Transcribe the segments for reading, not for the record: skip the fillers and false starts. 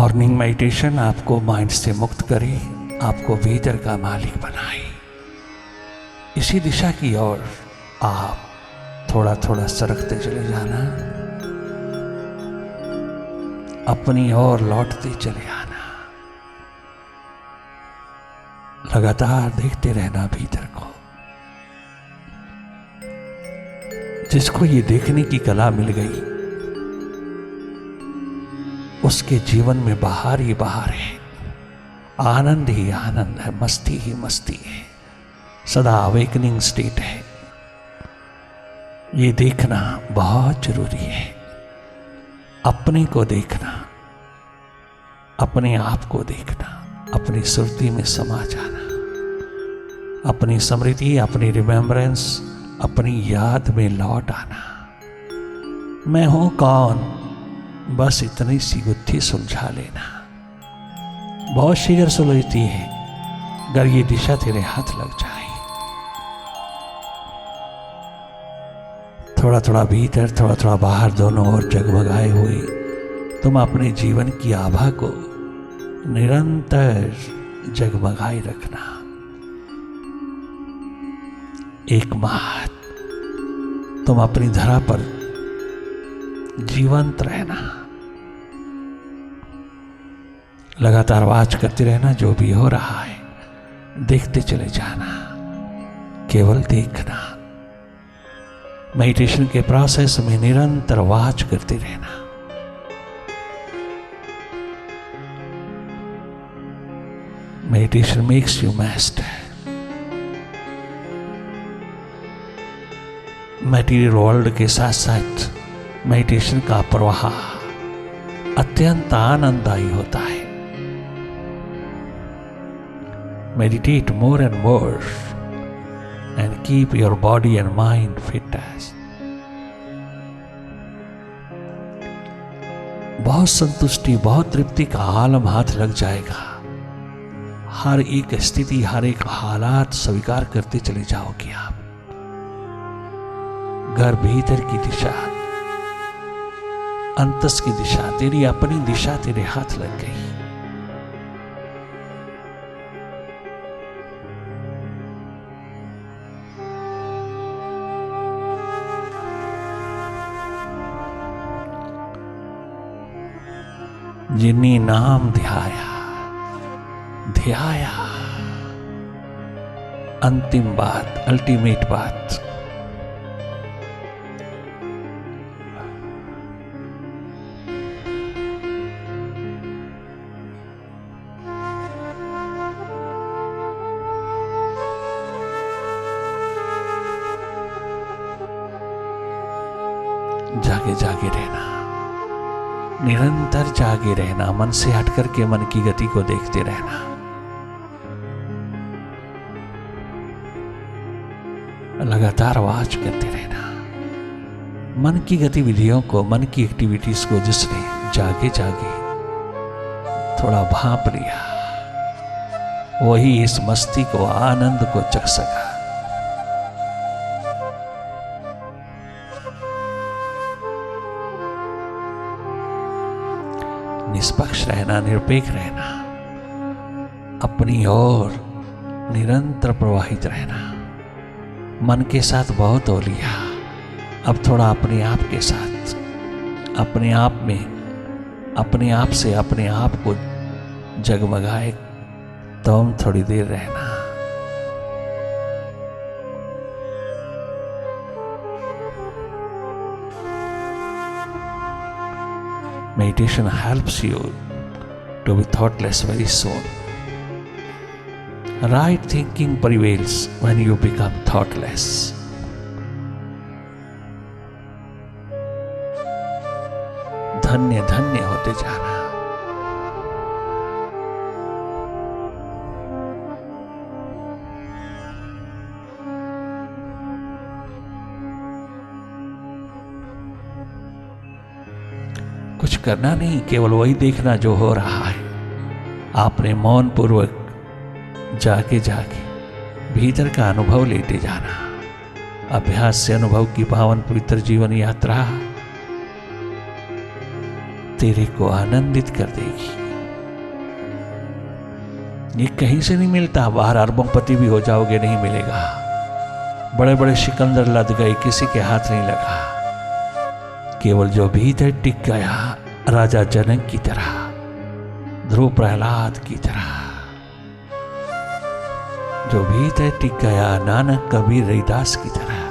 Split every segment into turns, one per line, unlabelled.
Morning meditation आपको mind से मुक्त करे, आपको भीतर का मालिक बनाए। इसी दिशा की ओर आप थोड़ा थोड़ा सरकते चले जाना, अपनी ओर लौटते चले आना, लगातार देखते रहना भीतर को। जिसको ये देखने की कला मिल गई उसके जीवन में बाहर ही बाहर है, आनंद ही आनंद है, मस्ती ही मस्ती है, सदा अवेकनिंग स्टेट है। ये देखना बहुत जरूरी है, अपने को देखना, अपने आप को देखना, अपनी सुरती में समा जाना, अपनी स्मृति, अपनी रिमेम्बरेंस, अपनी याद में लौट आना। मैं हूं कौन, बस इतनी सी गुत्थी सुलझा लेना। बहुत शीघ्र सुलझती है अगर ये दिशा तेरे हाथ लग जाए। थोड़ा थोड़ा भीतर, थोड़ा थोड़ा बाहर, दोनों ओर जगमगाए हुए तुम अपने जीवन की आभा को निरंतर जगमगाए रखना। एक माह तुम अपनी धरा पर जीवंत रहना, लगातार वाच करते रहना। जो भी हो रहा है देखते चले जाना, केवल देखना। मेडिटेशन के प्रोसेस में निरंतर वाच करते रहना। Meditation makes you master. Material world के साथ साथ मेडिटेशन का प्रवाह अत्यंत आनंददायी होता है। Meditate more and more and keep your body and mind fit. बहुत संतुष्टि, बहुत तृप्ति का आलम हाथ लग जाएगा। हर एक स्थिति, हर एक हालात स्वीकार करते चले जाओगे आप। घर भीतर की दिशा, अंतस की दिशा, तेरी अपनी दिशा तेरे हाथ लग गई। जिन्नी नाम ध्याया ध्याया, अंतिम बात, अल्टीमेट बात। जागे जागे रहना, निरंतर जागे रहना, मन से हट करके मन की गति को देखते रहना। लगातार वाच करते रहना। मन की गतिविधियों को, मन की एक्टिविटीज को जिसने जागे जागे थोड़ा भांप लिया, वही इस मस्ती को, आनंद को चख सका। निष्पक्ष रहना, निरपेक्ष रहना, अपनी ओर निरंतर प्रवाहित रहना। मन के साथ बहुत हो लिया, अब थोड़ा अपने आप के साथ, अपने आप में, अपने आप से अपने आप को जगमगाए तो हम थोड़ी देर रहना। Meditation helps you to be thoughtless very soon. Right thinking prevails when you become thoughtless. धन्य धन्य होते जाना। कुछ करना नहीं, केवल वही देखना जो हो रहा है। आपने मौन पूर्वक जाके जाके भीतर का अनुभव लेते जाना। अभ्यास से अनुभव की पावन पवित्र जीवन यात्रा तेरे को आनंदित कर देगी। ये कहीं से नहीं मिलता। बाहर अरबोंपति भी हो जाओगे नहीं मिलेगा। बड़े बड़े सिकंदर लद गए, किसी के हाथ नहीं लगा। केवल जो भीतर टिक गया, राजा जनक की तरह, ध्रुव प्रहलाद की तरह, जो भीतर टिक गया, नानक कबीर रविदास की तरह।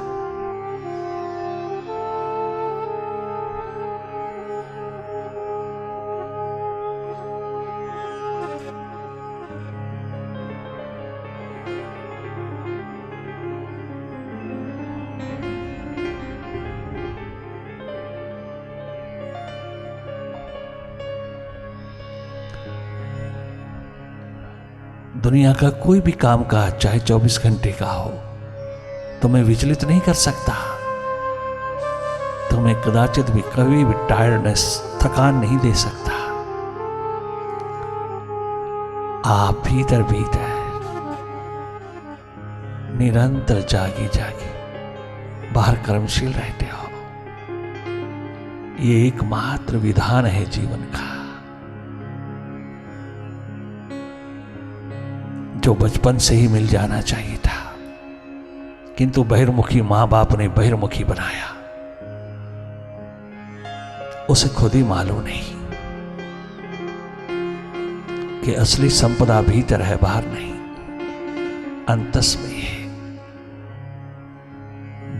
दुनिया का कोई भी काम का, चाहे 24 घंटे का हो, तुम्हें विचलित नहीं कर सकता। तुम्हें कदाचित भी कभी भी टायर्डनेस, थकान नहीं दे सकता। आप भीतर भीतर निरंतर जागी जागी बाहर कर्मशील रहते हो। ये एकमात्र विधान है जीवन का, जो बचपन से ही मिल जाना चाहिए था, किंतु बहिर्मुखी मां बाप ने बहिर्मुखी बनाया। उसे खुद ही मालूम नहीं कि असली संपदा भीतर है, बाहर नहीं, अंतस में है,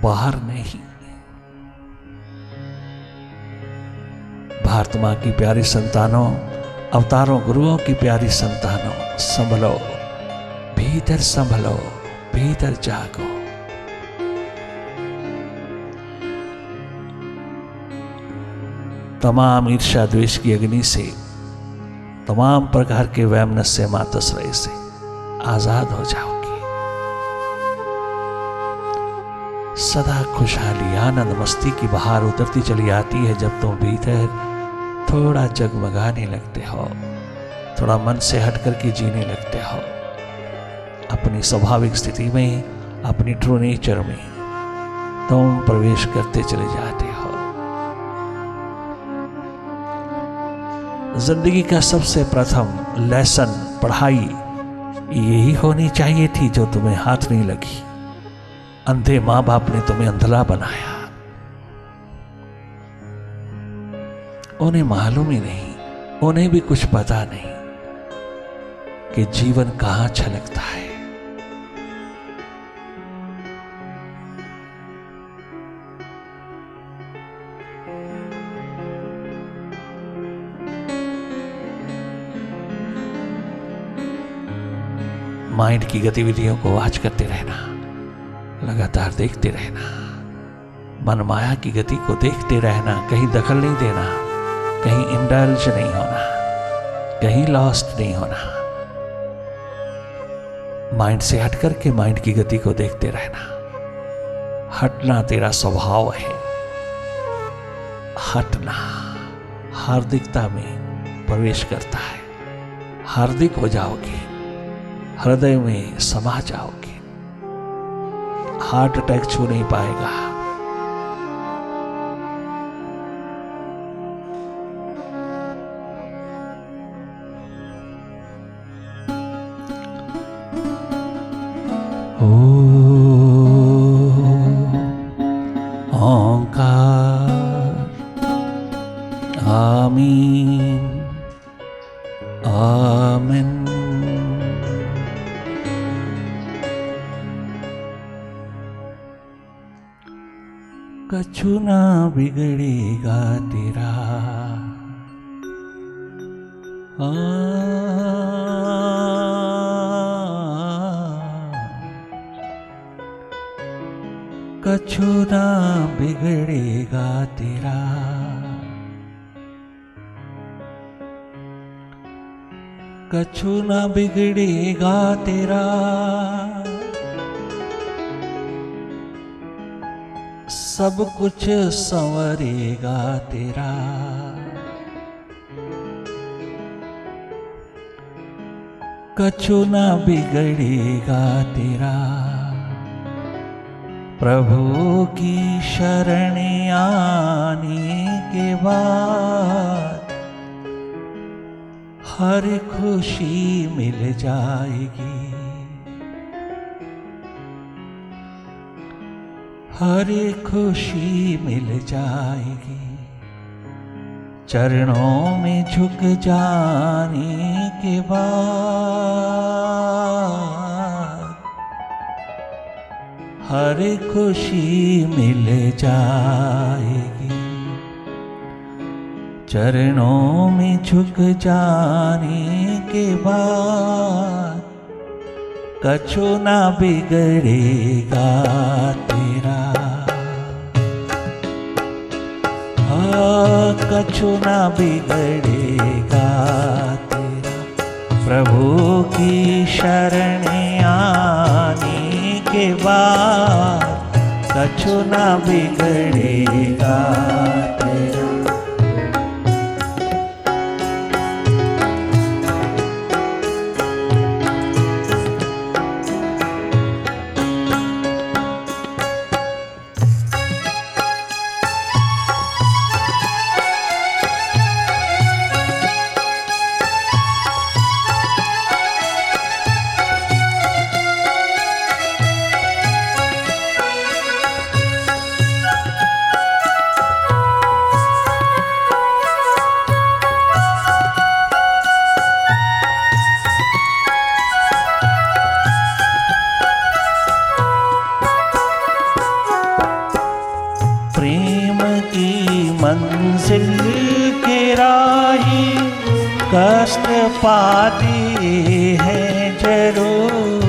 बाहर नहीं। भारत मां की प्यारी संतानों, अवतारों गुरुओं की प्यारी संतानों, संभलो, भीतर संभलो, भीतर जागो। तमाम ईर्ष्या द्वेष की अग्नि से, तमाम प्रकार के वैमनस्य मातश्रय से आजाद हो जाओगे। सदा खुशहाली, आनंद, मस्ती की बहार उतरती चली आती है जब तुम भीतर थोड़ा जगमगाने लगते हो, थोड़ा मन से हटकर के जीने लगते हो। अपनी स्वाभाविक स्थिति में, अपनी ट्रू नेचर में तुम प्रवेश करते चले जाते हो। जिंदगी का सबसे प्रथम लेसन, पढ़ाई यही होनी चाहिए थी जो तुम्हें हाथ नहीं लगी। अंधे मां बाप ने तुम्हें अंधला बनाया, उन्हें मालूम ही नहीं, उन्हें भी कुछ पता नहीं कि जीवन कहां छलकता है। माइंड की गतिविधियों को वॉच करते रहना, लगातार देखते रहना, मन माया की गति को देखते रहना, कहीं दखल नहीं देना, कहीं इंडल्ज नहीं होना, कहीं लॉस्ट नहीं होना। माइंड से हट करके माइंड की गति को देखते रहना। हटना तेरा स्वभाव है। हटना हार्दिकता में प्रवेश करता है। हार्दिक हो जाओगे, हृदय में समा जाओगे, हार्ट अटैक छू नहीं पाएगा। ओंकार आमीन आमीन। कछु ना बिगड़ेगा तेरा, कछु ना बिगड़ेगा तेरा, कछु ना बिगड़ेगा तेरा, सब कुछ संवरेगा तेरा। कछु ना बिगड़ेगा तेरा, प्रभु की शरण आने के बाद हर खुशी मिल जाएगी, हर खुशी मिल जाएगी, चरणों में झुक जाने के बाद हर खुशी मिल जाएगी, चरणों में झुक जाने के बाद कछु ना बिगड़ेगा तेरा, कछु ना बिगड़ेगा तेरा, प्रभु की शरण आने के बाद कछु ना बिगड़ेगा तेरा। मंजिल के राही कष्ट पाते हैं जरूर,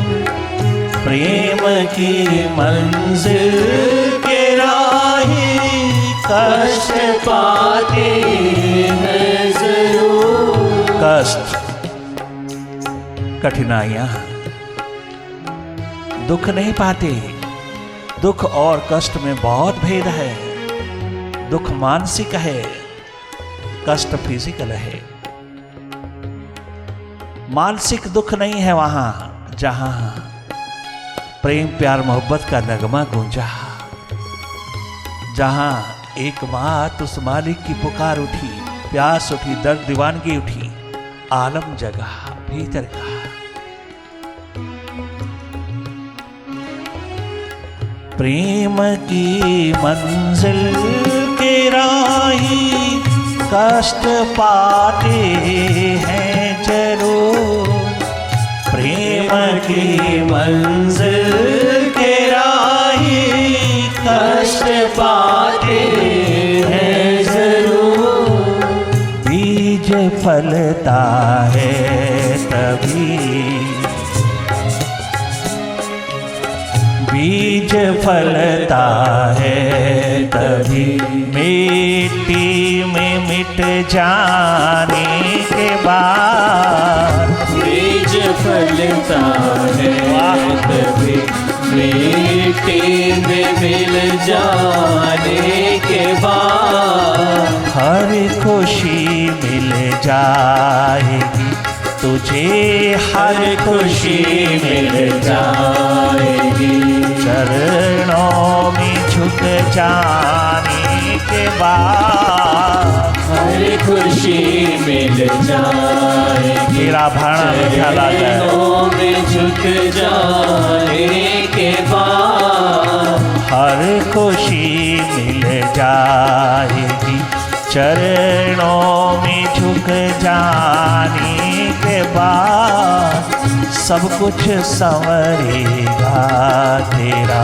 प्रेम की मंजिल के राही कष्ट पाते हैं जरूर। कष्ट, कठिनाइयां, दुख नहीं पाते। दुख और कष्ट में बहुत भेद है। दुख मानसिक है, कष्ट फिजिकल है। मानसिक दुख नहीं है वहां जहां प्रेम प्यार मोहब्बत का नगमा गूंजा, जहां एक बात उस मालिक की पुकार उठी, प्यास उठी, दर्द दीवानगी उठी, आलम जगा भीतर का। प्रेम की मंजिल के राही कष्ट पाते हैं जरूर, प्रेम की मंजिल के राही कष्ट पाते हैं जरूर। बीज फलता है तभी, बीज फलता है तभी, मिट्टी में मिट जाने के बाद
बीज फलता है तभी, मिट्टी में मिल जाने के बाद
हर खुशी मिल जाएगी तुझे, हर खुशी मिल जाएगी, चरणों में झुक जाने के बाद
हर खुशी मिल जाएगी,
तेरा भाना
चरणों में झुक जाने के बाद
हर खुशी मिल जाएगी, चरणों में झुक जाने के बाद सब कुछ संवरेगा तेरा।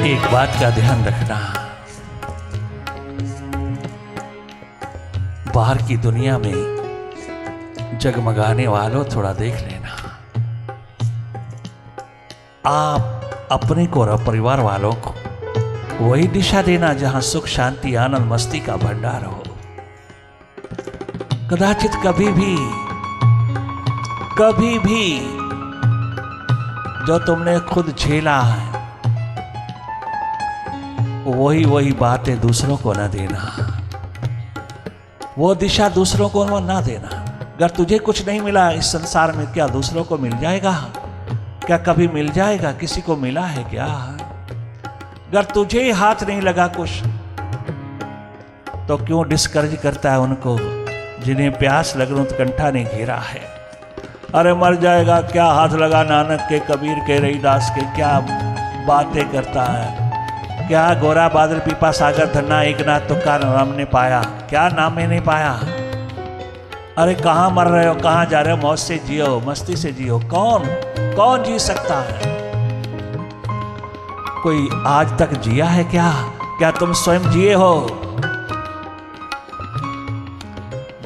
एक बात का ध्यान रखना, बाहर की दुनिया में जगमगाने वालों थोड़ा देख लेना। आप अपने को और परिवार वालों को वही दिशा देना जहां सुख शांति आनंद मस्ती का भंडार हो। कदाचित कभी भी जो तुमने खुद झेला है वही बातें दूसरों को न देना, वो दिशा दूसरों को न देना। अगर तुझे कुछ नहीं मिला इस संसार में, क्या दूसरों को मिल जाएगा? क्या कभी मिल जाएगा? किसी को मिला है क्या? अगर तुझे हाथ नहीं लगा कुछ तो क्यों डिस्करेज करता है उनको जिन्हें प्यास लग कंठा ने घेरा है? अरे मर जाएगा, क्या हाथ लगा नानक के, कबीर के, रहीदास के, क्या बातें करता है? क्या गोरा बादल पीपा सागर धन्ना एक नाथ तो का नाम ने पाया, क्या नाम ही नहीं पाया? अरे कहाँ मर रहे हो, कहाँ जा रहे हो? मौज से जियो, मस्ती से जियो। कौन जी सकता है? कोई आज तक जिया है क्या तुम स्वयं जिए हो?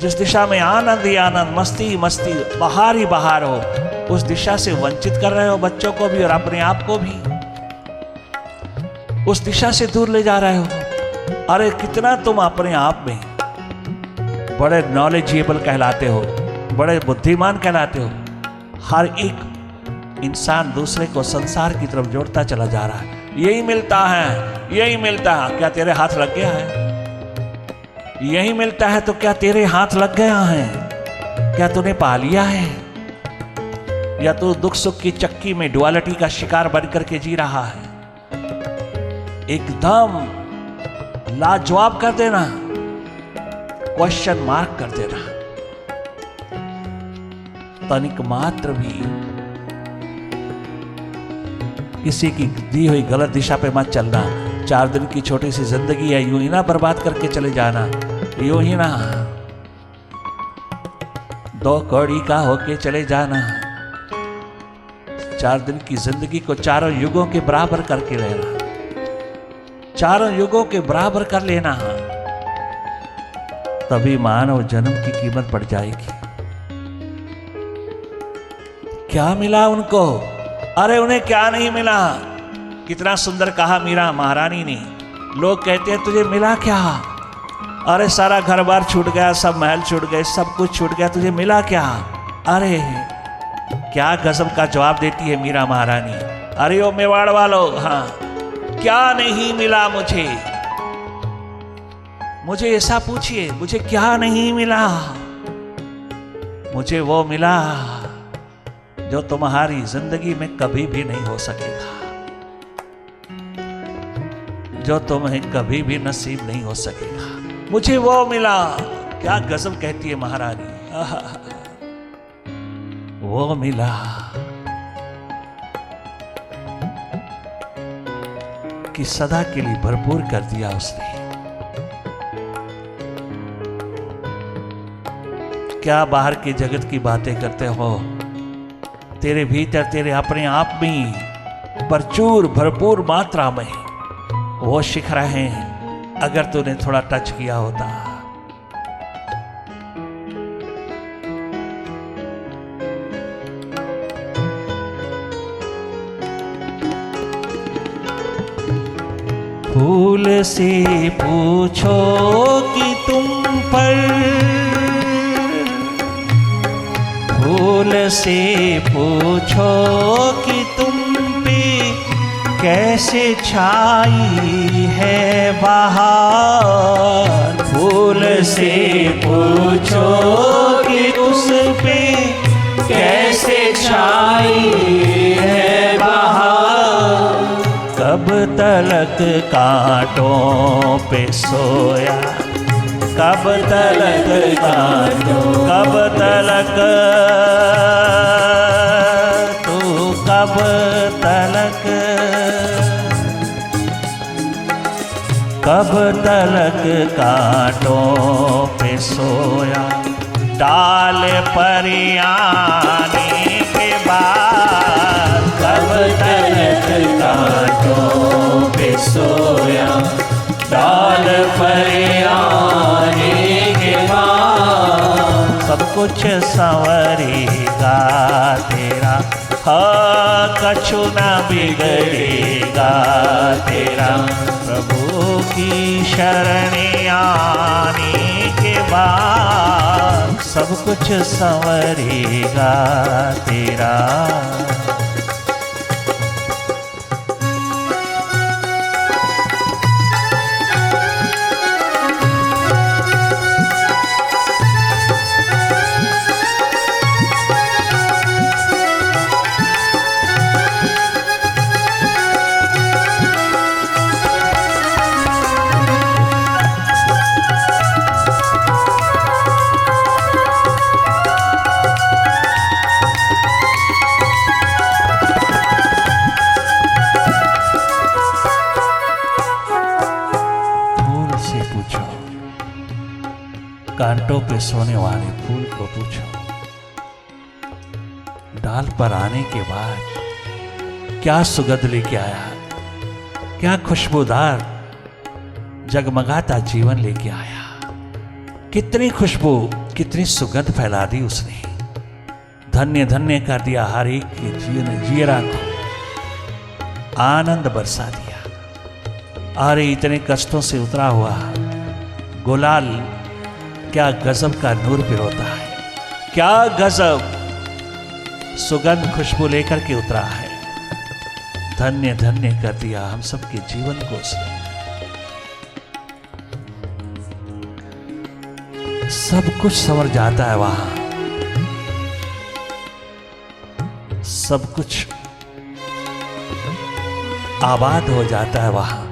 जिस दिशा में आनंद ही आनंद, मस्ती मस्ती, बाहर ही बाहर हो, उस दिशा से वंचित कर रहे हो बच्चों को भी और अपने आप को भी। उस दिशा से दूर ले जा रहे हो। अरे कितना तुम अपने आप में बड़े नॉलेजेबल कहलाते हो, बड़े बुद्धिमान कहलाते हो। हर एक इंसान दूसरे को संसार की तरफ जोड़ता चला जा रहा है। यही मिलता है। क्या तेरे हाथ लग गया है? यही मिलता है तो क्या तेरे हाथ लग गया है? क्या तूने पा लिया है? या तू दुख सुख की चक्की में डुअलिटी का शिकार बन करके जी रहा है? एकदम लाजवाब कर देना, क्वेश्चन मार्क कर देना। तनिक मात्र भी किसी की दी हुई गलत दिशा पे मत चलना। 4 दिन की छोटी सी जिंदगी है, यूं ही ना बर्बाद करके चले जाना, यूं ही ना 2 कौड़ी का होके चले जाना। 4 दिन की जिंदगी को 4 युगों के बराबर करके लेना, 4 युगों के बराबर कर लेना, तभी मानव जन्म की कीमत बढ़ जाएगी। क्या मिला उनको? अरे उन्हें क्या नहीं मिला? कितना सुंदर कहा मीरा महारानी ने। लोग कहते हैं तुझे मिला क्या? अरे सारा घर बार छूट गया, सब महल छूट गए, सब कुछ छूट गया, तुझे मिला क्या? अरे क्या गजब का जवाब देती है मीरा महारानी। अरे ओ मेवाड़ वालों, हाँ, क्या नहीं मिला मुझे ऐसा पूछिए, मुझे क्या नहीं मिला? मुझे वो मिला जो तुम्हारी जिंदगी में कभी भी नहीं हो सकेगा, जो तुम्हें कभी भी नसीब नहीं हो सकेगा। मुझे वो मिला। क्या गजब कहती है महारानी। वो मिला कि सदा के लिए भरपूर कर दिया उसने। क्या बाहर की जगत की बातें करते हो? तेरे भीतर, तेरे अपने आप में प्रचुर भरपूर मात्रा में वो शिखर हैं, अगर तूने थोड़ा टच किया होता। फूल से पूछो कि तुम पर, फूल से पूछो कि तुम पे कैसे छाई है बहार। फूल से पूछो कि उस पे कैसे छाई है बहार। कब तलक कांटों पे सोया, कब तलक कांटों, कब तलक तू, कब तलक, कब तलक कांटों पे सोया। डाल पर आने के बाद कब तलक कांटों पे सोया। डाल पर आने के बाद सब कुछ संवरेगा तेरा हाँ कछु ना बिगड़ेगा तेरा, प्रभु की शरण आने के बाद सब कुछ संवरेगा तेरा। कांटों पे सोने वाले फूल को पूछो, डाल पर आने के बाद क्या सुगंध लेके आया, क्या खुशबूदार जगमगाता जीवन लेके आया। कितनी खुशबू, कितनी सुगंध फैला दी उसने। धन्य धन्य कर दिया हर एक के जीवन जियरा को, आनंद बरसा दिया। अरे इतने कष्टों से उतरा हुआ गुलाल क्या गजब का नूर पिरोता है, क्या गजब सुगंध खुशबू लेकर के उतरा है। धन्य धन्य कर दिया हम सबके जीवन को उसने। सब कुछ संवर जाता है वहां, सब कुछ आबाद हो जाता है वहां,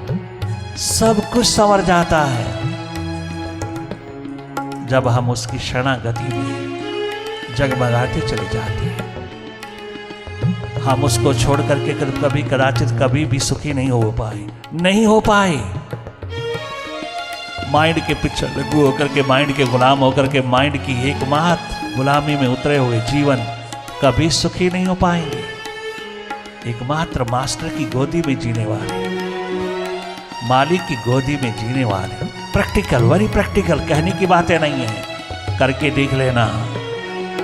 सब कुछ संवर जाता है जब हम उसकी शरणागति में जगमगाते चले जाते हैं। हम उसको छोड़ करके कभी कदाचित कभी भी सुखी नहीं हो पाए, नहीं हो पाए। माइंड के पीछे लगू होकर के, माइंड के गुलाम होकर के, माइंड की एकमात्र गुलामी में उतरे हुए जीवन कभी सुखी नहीं हो पाएंगे। एकमात्र मास्टर की गोदी में जीने वाले, मालिक की गोदी में जीने वाले, प्रैक्टिकल, वेरी प्रैक्टिकल, कहने की बातें नहीं है, करके देख लेना।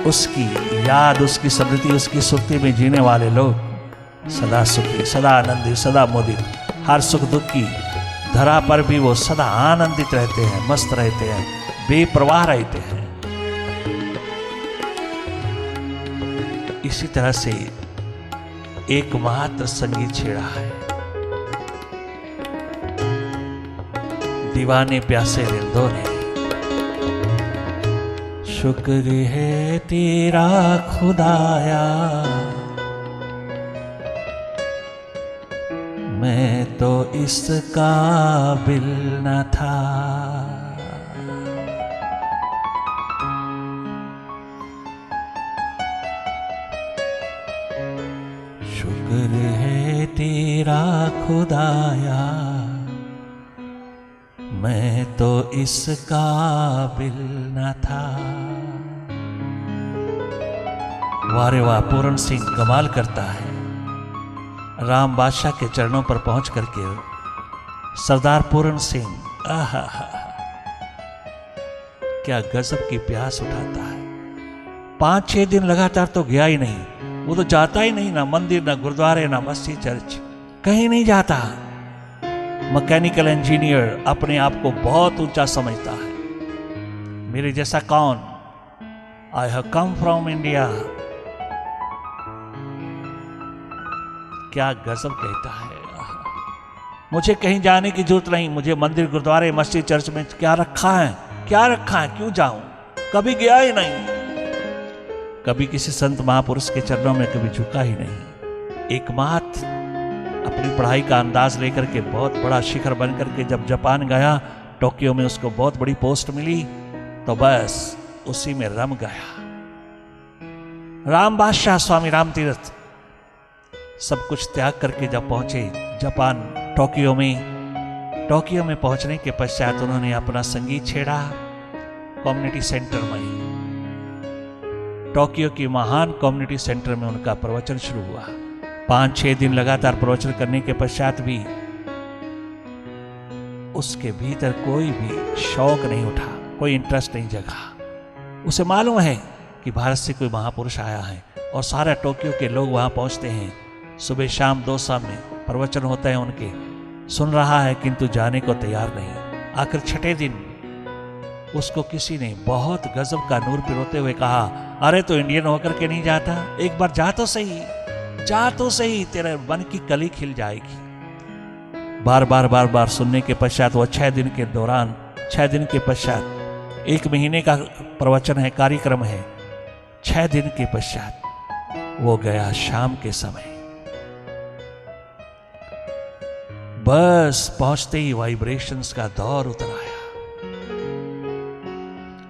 उसकी याद, उसकी स्मृति, उसकी सुक्ति में जीने वाले लोग सदा सुखी, सदा आनंदित, सदा मोदित। हर सुख दुख की धरा पर भी वो सदा आनंदित रहते हैं, मस्त रहते हैं, बेपरवाह रहते हैं। इसी तरह से एकमात्र संगीत छेड़ा है। दीवाने प्यासे रिंदों ने, शुक्र है तेरा खुदाया, मैं तो इस काबिल न था। शुक्र है तेरा खुदाया, मैं तो इस काबिल न था। वारे वाह, पूर्ण सिंह कमाल करता है। राम बादशाह के चरणों पर पहुंच करके सरदार पूर्ण सिंह, आहा, क्या गजब की प्यास उठाता है। 5-6 दिन लगातार तो गया ही नहीं, वो तो जाता ही नहीं, ना मंदिर, ना गुरुद्वारे, ना मस्जिद, चर्च, कहीं नहीं जाता। मैकेनिकल इंजीनियर अपने आप को बहुत ऊंचा समझता है। मेरे जैसा कौन? I have come from India. क्या गजब कहता है। मुझे कहीं जाने की जरूरत नहीं, मुझे मंदिर, गुरुद्वारे, मस्जिद, चर्च में क्या रखा है, क्या रखा है, क्यों जाऊं? कभी गया ही नहीं, कभी किसी संत महापुरुष के चरणों में कभी झुका ही नहीं। एकमात्र अपनी पढ़ाई का अंदाज लेकर के बहुत बड़ा शिखर बन करके जब जापान गया, टोक्यो में उसको बहुत बड़ी पोस्ट मिली, तो बस उसी में रम गया। राम बादशाह, स्वामी राम तीर्थ सब कुछ त्याग करके जब पहुंचे जापान, टोक्यो में पहुंचने के पश्चात उन्होंने अपना संगीत छेड़ा कम्युनिटी सेंटर में। टोक्यो की महान कम्युनिटी सेंटर में उनका प्रवचन शुरू हुआ। 5-6 दिन लगातार प्रवचन करने के पश्चात भी उसके भीतर कोई भी शौक नहीं उठा, कोई इंटरेस्ट नहीं जगा। उसे मालूम है कि भारत से कोई महापुरुष आया है, और सारे टोक्यो के लोग वहाँ पहुँचते हैं। सुबह शाम 2 समय प्रवचन होते हैं उनके, सुन रहा है किंतु जाने को तैयार नहीं। आखिर छठे दिन उसको किसी ने बहुत गजब का नूर पिरोते हुए कहा, अरे तो इंडियन होकर के नहीं जाता, एक बार जा तो सही, जा तो सही, तेरे मन की कली खिल जाएगी। बार बार सुनने के पश्चात वो 6 दिन के दौरान, 6 दिन के पश्चात, 1 महीने का प्रवचन है, कार्यक्रम है, 6 दिन के पश्चात वो गया शाम के समय। बस पहुंचते ही वाइब्रेशंस का दौर उतर आया।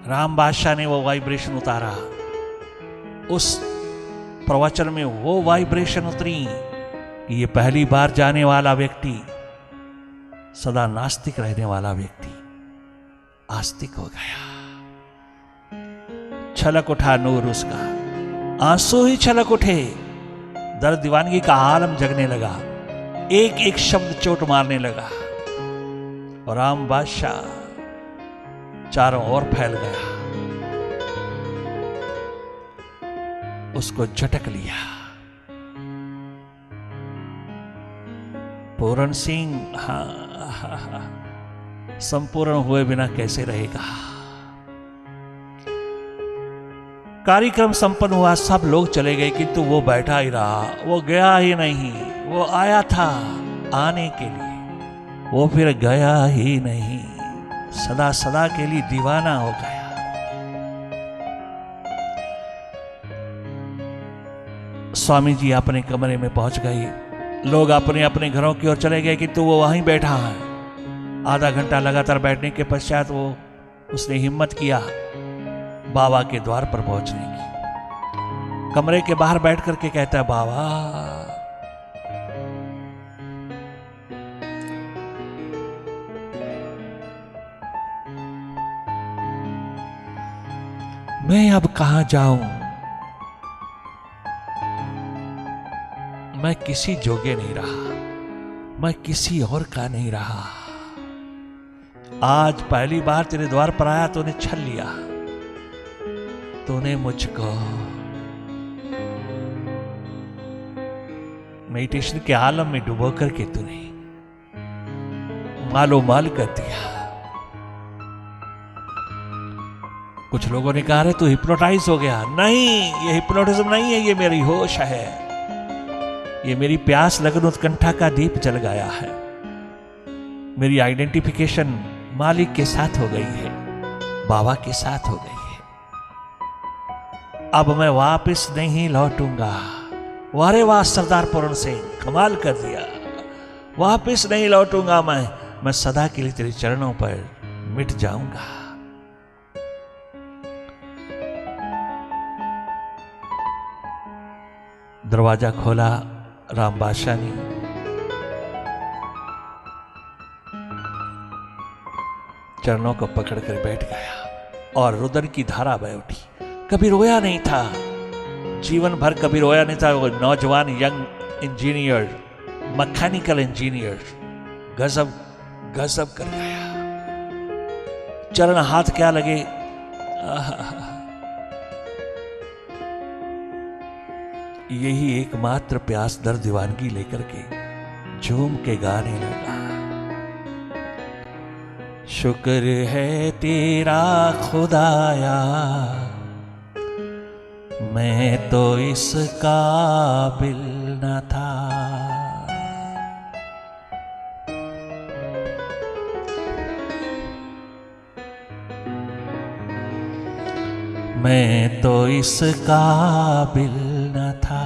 राम बादशाह ने वो वाइब्रेशन उतारा। उस प्रवचन में वो वाइब्रेशन उतरी कि ये पहली बार जाने वाला व्यक्ति, सदा नास्तिक रहने वाला व्यक्ति आस्तिक हो गया। छलक उठा नूर उसका, आंसू ही छलक उठे, दर्द दीवानगी का आलम जगने लगा, एक एक शब्द चोट मारने लगा और राम बादशाह चारों ओर फैल गया। उसको झटक लिया। पूरण सिंह संपूर्ण हुए बिना कैसे रहेगा। कार्यक्रम संपन्न हुआ, सब लोग चले गए किंतु वो बैठा ही रहा, वो गया ही नहीं। वो आया था आने के लिए, वो फिर गया ही नहीं, सदा सदा के लिए दीवाना हो गया। स्वामी जी अपने कमरे में पहुंच गए, लोग अपने अपने घरों की ओर चले गए किंतु वो वहीं बैठा है। आधा घंटा लगातार बैठने के पश्चात उसने हिम्मत किया बाबा के द्वार पर पहुंचने की। कमरे के बाहर बैठ करके कहता है, बाबा मैं अब कहां जाऊं, मैं किसी जोगे नहीं रहा, मैं किसी और का नहीं रहा। आज पहली बार तेरे द्वार पर आया, तूने छल लिया, तूने मुझको मेडिटेशन के आलम में डुबो करके तूने मालो माल कर दिया। कुछ लोगों ने कहा रे तू हिप्नोटाइज हो गया। नहीं, ये हिप्नोटिज्म नहीं है, ये मेरी होश है, ये मेरी प्यास लगन उत्कंठा का दीप जल गया है। मेरी आइडेंटिफिकेशन मालिक के साथ हो गई है, बाबा के साथ हो गई है। अब मैं वापस नहीं लौटूंगा। वारे वाह सरदार पूरण सिंह, कमाल कर दिया। वापस नहीं लौटूंगा मैं सदा के लिए तेरे चरणों पर मिट जाऊंगा। दरवाजा खोला राम बादशाह ने, चरणों को पकड़कर बैठ गया और रुदन की धारा बह उठी। कभी रोया नहीं था, जीवन भर कभी रोया नहीं था। वो नौजवान यंग इंजीनियर, मैकेनिकल इंजीनियर गजब गजब कर गया। चरण हाथ क्या लगे, यही एकमात्र प्यास दर्द दीवानगी लेकर के झूम के गाने लगा। शुक्र है तेरा खुदाया, मैं तो इस काबिल न था। मैं तो इस काबिल न था,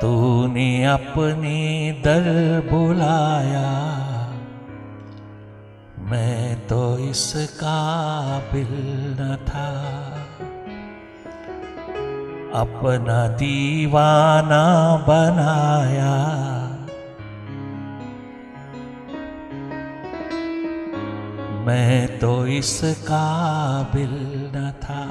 तूने अपने दर बुलाया। मैं तो इस काबिल न था, अपना दीवाना बनाया। मैं तो इस काबिल न था।